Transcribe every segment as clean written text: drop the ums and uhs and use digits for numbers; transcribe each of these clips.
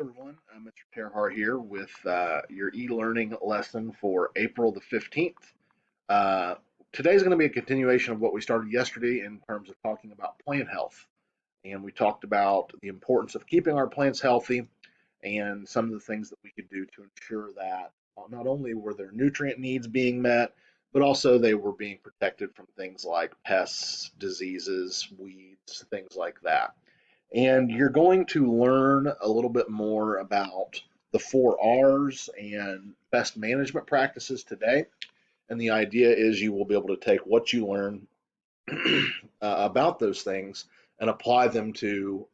everyone. I'm Mr. Terhar here with your e-learning lesson for April the 15th. Uh, Today's going to be a continuation of what we started yesterday in terms of talking about plant health. And we talked about the importance of keeping our plants healthy and some of the things that we could do to ensure that not only were their nutrient needs being met, but also they were being protected from things like pests, diseases, weeds, things like that. And you're going to learn a little bit more about the 4 R's and best management practices today. And the idea is you will be able to take what you learn about those things and apply them to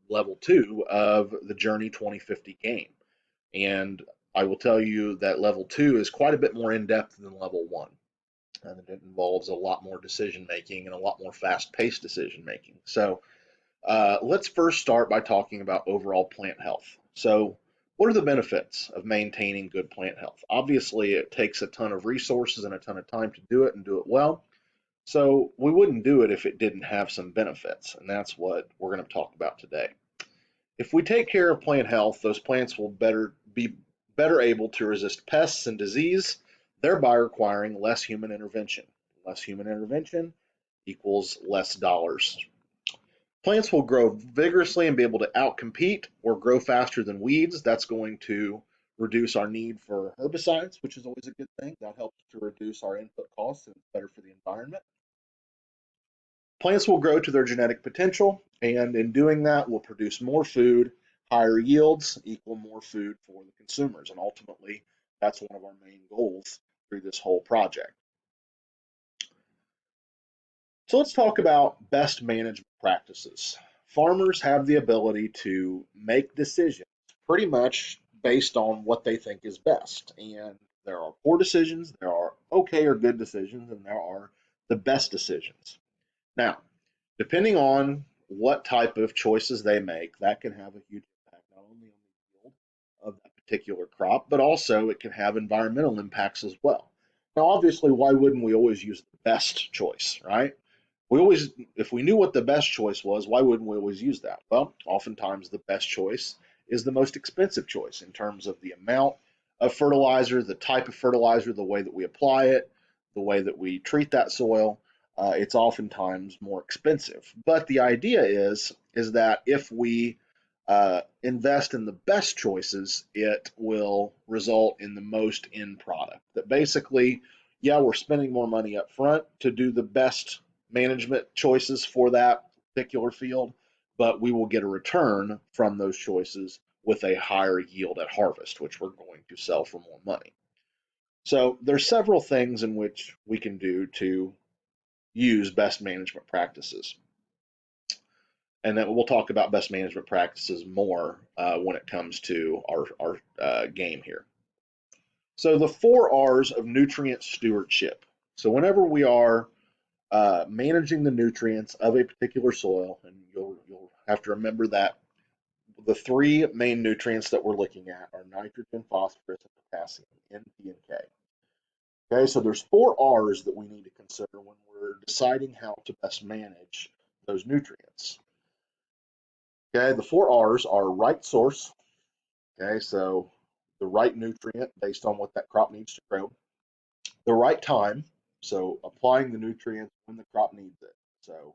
level 2 of the Journey 2050 game. And I will tell you that level 2 is quite a bit more in depth than level 1. And it involves a lot more decision making and a lot more fast paced decision making. So, let's first start by talking about overall plant health. So, what are the benefits of maintaining good plant health? Obviously, it takes a ton of resources and a ton of time to do it and do it well. So, we wouldn't do it if it didn't have some benefits, and that's what we're going to talk about today. If we take care of plant health, those plants will be better able to resist pests and disease, thereby requiring less human intervention. Less human intervention equals less dollars. Plants will grow vigorously and be able to outcompete or grow faster than weeds. That's going to reduce our need for herbicides, which is always a good thing. That helps to reduce our input costs and it's better for the environment. Plants will grow to their genetic potential, and in doing that, will produce more food. Higher yields equal more food for the consumers, and ultimately, that's one of our main goals through this whole project. So let's talk about best management practices. Farmers have the ability to make decisions pretty much based on what they think is best. And there are poor decisions, there are okay or good decisions, and there are the best decisions. Now, depending on what type of choices they make, that can have a huge impact not only on the yield of that particular crop, but also it can have environmental impacts as well. Now, obviously, why wouldn't we always use the best choice, right? If we knew what the best choice was, why wouldn't we always use that? Well, oftentimes the best choice is the most expensive choice in terms of the amount of fertilizer, the type of fertilizer, the way that we apply it, the way that we treat that soil. It's oftentimes more expensive. But the idea is that if we invest in the best choices, it will result in the most end product. That basically, yeah, we're spending more money up front to do the best management choices for that particular field, but we will get a return from those choices with a higher yield at harvest, which we're going to sell for more money. So there's several things in which we can do to use best management practices. And then we'll talk about best management practices more when it comes to our game here. So the 4 R's of nutrient stewardship. So whenever we are managing the nutrients of a particular soil, and you'll have to remember that the 3 main nutrients that we're looking at are nitrogen, phosphorus, and potassium, N, P, and K. Okay, so there's 4 R's that we need to consider when we're deciding how to best manage those nutrients. Okay, the 4 R's are right source. Okay, so the right nutrient based on what that crop needs to grow. The right time, so applying the nutrients when the crop needs it. So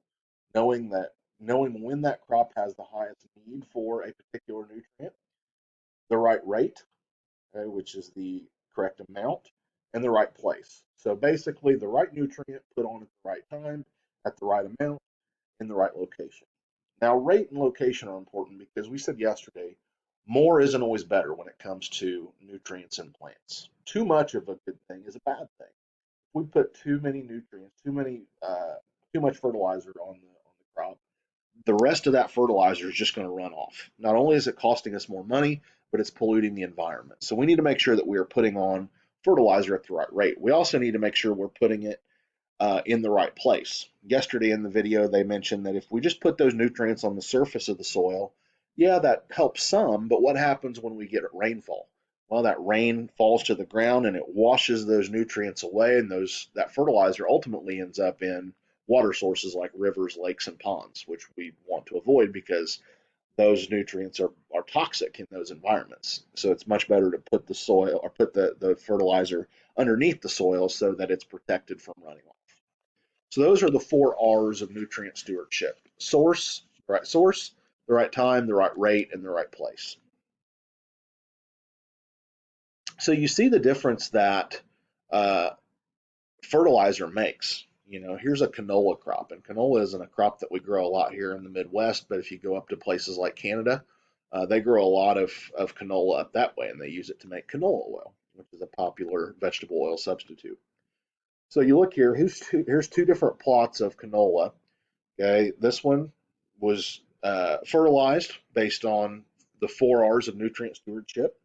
knowing when that crop has the highest need for a particular nutrient. The right rate, okay, which is the correct amount, and the right place. So basically, the right nutrient put on at the right time, at the right amount, in the right location. Now, rate and location are important because we said yesterday, more isn't always better when it comes to nutrients in plants. Too much of a good thing is a bad thing. If we put too many nutrients, too much fertilizer on the crop, the rest of that fertilizer is just going to run off. Not only is it costing us more money, but it's polluting the environment. So we need to make sure that we are putting on fertilizer at the right rate. We also need to make sure we're putting it in the right place. Yesterday in the video, they mentioned that if we just put those nutrients on the surface of the soil, yeah, that helps some, but what happens when we get rainfall? Well, that rain falls to the ground and it washes those nutrients away, and that fertilizer ultimately ends up in water sources like rivers, lakes, and ponds, which we want to avoid because those nutrients are toxic in those environments. So it's much better to put the soil or put the fertilizer underneath the soil so that it's protected from running off. So those are the 4 R's of nutrient stewardship: source, the right source, the right time, the right rate, and the right place. So you see the difference that uh, fertilizer makes. Here's a canola crop, and canola isn't a crop that we grow a lot here in the Midwest, but if you go up to places like Canada, they grow a lot of canola up that way, and they use it to make canola oil, which is a popular vegetable oil substitute. So you look here, here's two different plots of canola. Okay, this one was fertilized based on the 4 R's of nutrient stewardship.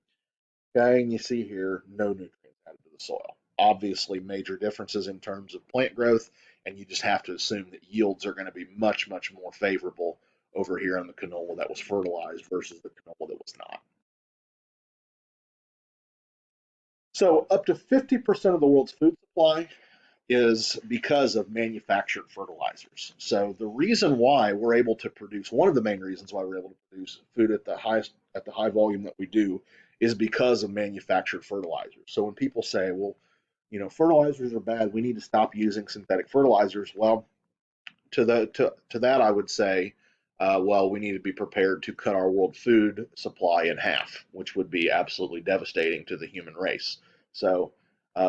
Okay, and you see here no nutrients added to the soil. Obviously, major differences in terms of plant growth, and you just have to assume that yields are going to be much, much more favorable over here on the canola that was fertilized versus the canola that was not. So, up to 50% of the world's food supply is because of manufactured fertilizers. So the reason why we're able to produce, one of the main reasons why we're able to produce food at the high volume that we do, is because of manufactured fertilizers. So when people say, well, fertilizers are bad, we need to stop using synthetic fertilizers. Well, to that I would say, well, we need to be prepared to cut our world food supply in half, which would be absolutely devastating to the human race. So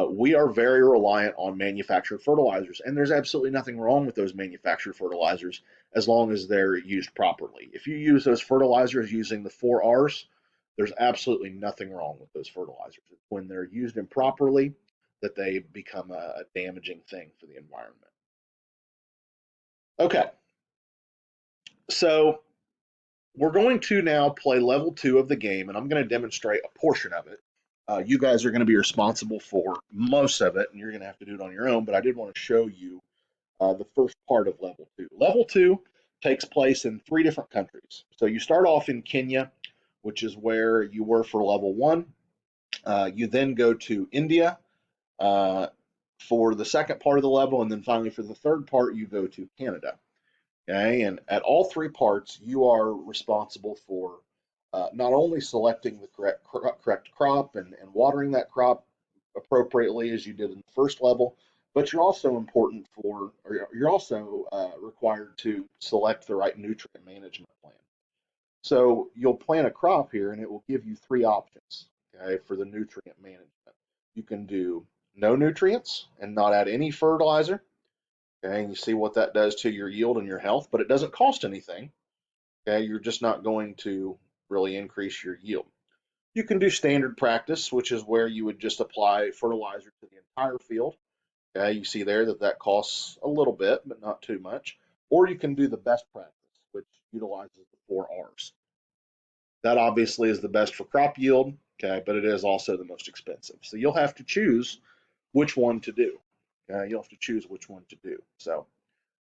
we are very reliant on manufactured fertilizers, and there's absolutely nothing wrong with those manufactured fertilizers as long as they're used properly. If you use those fertilizers using the 4 R's, there's absolutely nothing wrong with those fertilizers. It's when they're used improperly that they become a damaging thing for the environment. Okay, so we're going to now play level 2 of the game, and I'm going to demonstrate a portion of it. You guys are going to be responsible for most of it, and you're going to have to do it on your own, but I did want to show you the first part of level 2. Level 2 takes place in 3 different countries. So you start off in Kenya, which is where you were for level 1. You then go to India uh, for the second part of the level, and then finally for the third part, you go to Canada. Okay, and at all 3 parts, you are responsible for not only selecting the correct crop and watering that crop appropriately as you did in the first level, but you're also you're also required to select the right nutrient management plan. So you'll plant a crop here, and it will give you 3 options, okay, for the nutrient management. You can do no nutrients and not add any fertilizer. Okay, and you see what that does to your yield and your health, but it doesn't cost anything. Okay, you're just not going to really increase your yield. You can do standard practice, which is where you would just apply fertilizer to the entire field. Okay, you see there that that costs a little bit, but not too much. Or you can do the best practice, which utilizes the 4 R's. That obviously is the best for crop yield, okay, but it is also the most expensive. So you'll have to choose which one to do. Okay, you'll have to choose which one to do. So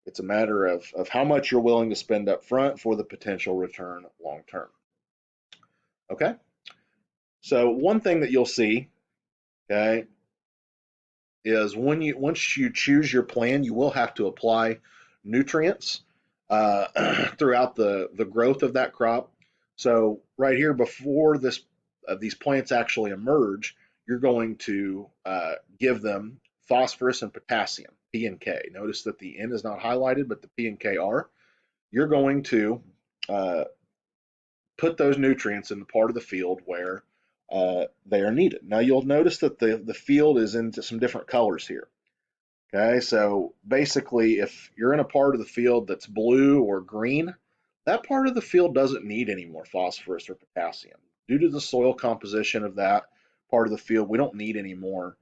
it's a matter of how much you're willing to spend up front for the potential return long term. Okay, so one thing that you'll see, okay, is once you choose your plan, you will have to apply nutrients throughout the growth of that crop. So right here, before these plants actually emerge, you're going to give them phosphorus and potassium, P and K. Notice that the N is not highlighted, but the P and K are. You're going to uh, put those nutrients in the part of the field where they are needed. Now you'll notice that the field is into some different colors here. Okay, so basically, if you're in a part of the field that's blue or green, that part of the field doesn't need any more phosphorus or potassium. Due to the soil composition of that part of the field, we don't need any more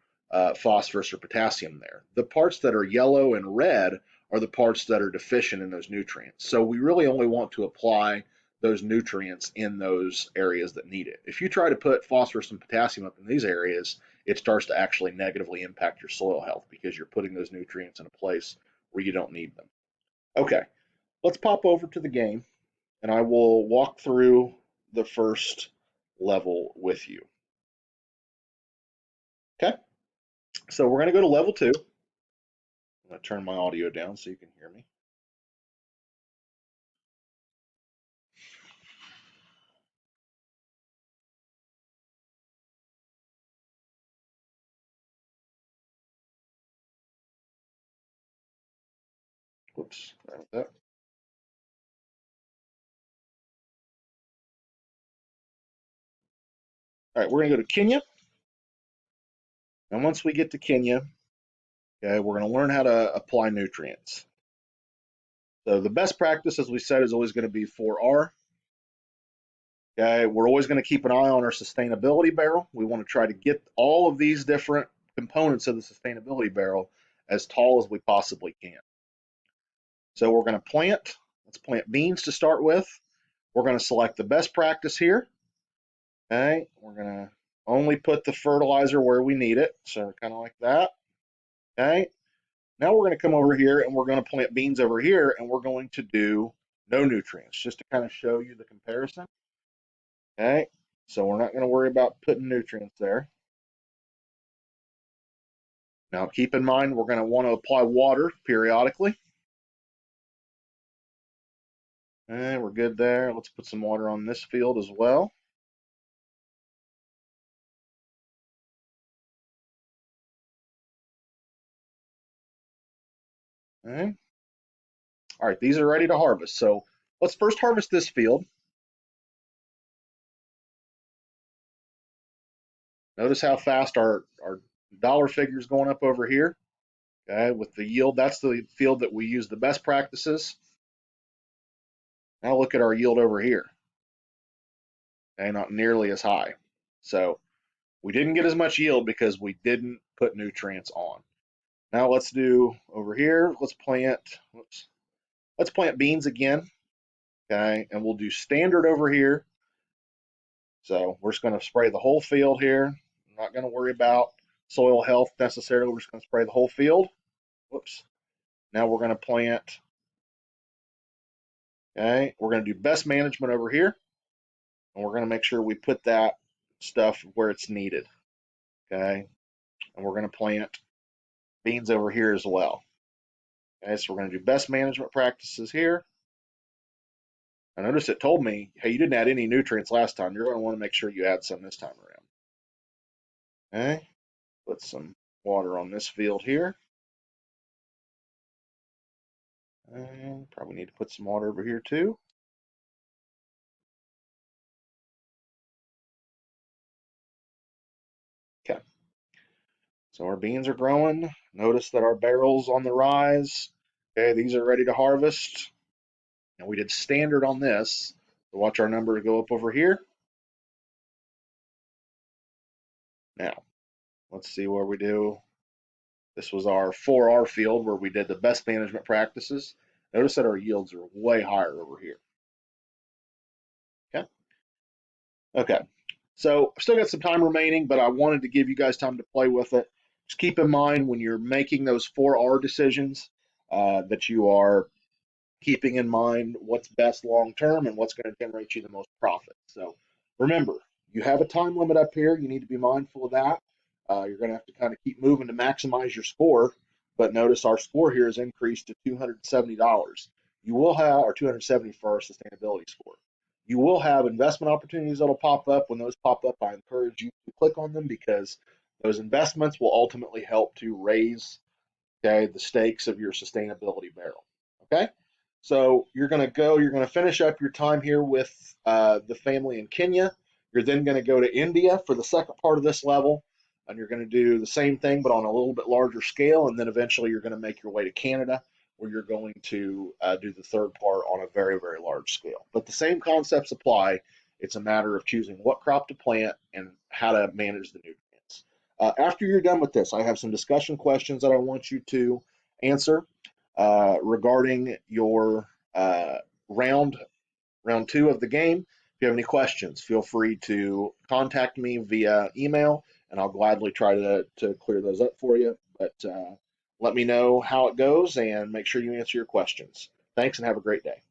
phosphorus or potassium there. The parts that are yellow and red are the parts that are deficient in those nutrients. So we really only want to apply those nutrients in those areas that need it. If you try to put phosphorus and potassium up in these areas, it starts to actually negatively impact your soil health because you're putting those nutrients in a place where you don't need them. Okay, let's pop over to the game and I will walk through the first level with you. Okay, so we're going to go to level 2. I'm going to turn my audio down so you can hear me. Whoops, sorry about that. All right, we're going to go to Kenya. And once we get to Kenya, okay, we're going to learn how to apply nutrients. So the best practice, as we said, is always going to be 4R. Okay, we're always going to keep an eye on our sustainability barrel. We want to try to get all of these different components of the sustainability barrel as tall as we possibly can. So we're going to plant. Let's plant beans to start with. We're going to select the best practice here. Okay, we're going to only put the fertilizer where we need it. So kind of like that. Okay, now we're going to come over here and we're going to plant beans over here and we're going to do no nutrients just to kind of show you the comparison. Okay, so we're not going to worry about putting nutrients there. Now keep in mind we're going to want to apply water periodically. And we're good there. Let's put some water on this field as well. Okay. All right, these are ready to harvest. So let's first harvest this field. Notice how fast our dollar figure is going up over here. Okay, with the yield, that's the field that we use the best practices. Now look at our yield over here. Okay, not nearly as high. So we didn't get as much yield because we didn't put nutrients on. Now let's do over here, let's plant beans again. Okay, and we'll do standard over here. So we're just going to spray the whole field here. I'm not going to worry about soil health necessarily. We're just going to spray the whole field. Whoops. Now we're going to plant. Okay, we're going to do best management over here, and we're going to make sure we put that stuff where it's needed. Okay, and we're going to plant beans over here as well. Okay, so we're going to do best management practices here. I notice it told me, hey, you didn't add any nutrients last time. You're going to want to make sure you add some this time around. Okay, put some water on this field here. And probably need to put some water over here too. Okay, so our beans are growing. Notice that our barrel's on the rise. Okay, these are ready to harvest. And we did standard on this. So watch our number go up over here. Now, let's see where we do. This was our 4R field where we did the best management practices. Notice that our yields are way higher over here. Okay. Okay. So still got some time remaining, but I wanted to give you guys time to play with it. Just keep in mind when you're making those 4R decisions that you are keeping in mind what's best long term and what's going to generate you the most profit. So remember, you have a time limit up here. You need to be mindful of that. You're going to have to kind of keep moving to maximize your score. But notice our score here has increased to $270. You will have, or 270 for our sustainability score. You will have investment opportunities that'll pop up. When those pop up, I encourage you to click on them because those investments will ultimately help to raise, okay, the stakes of your sustainability barrel. Okay, so you're going to finish up your time here with the family in Kenya. You're then going to go to India for the second part of this level, and you're going to do the same thing but on a little bit larger scale, and then eventually you're going to make your way to Canada, where you're going to do the third part on a very, very large scale. But the same concepts apply. It's a matter of choosing what crop to plant and how to manage the nutrients. After you're done with this, I have some discussion questions that I want you to answer regarding your round two of the game. If you have any questions, feel free to contact me via email, and I'll gladly try to clear those up for you. But let me know how it goes and make sure you answer your questions. Thanks and have a great day.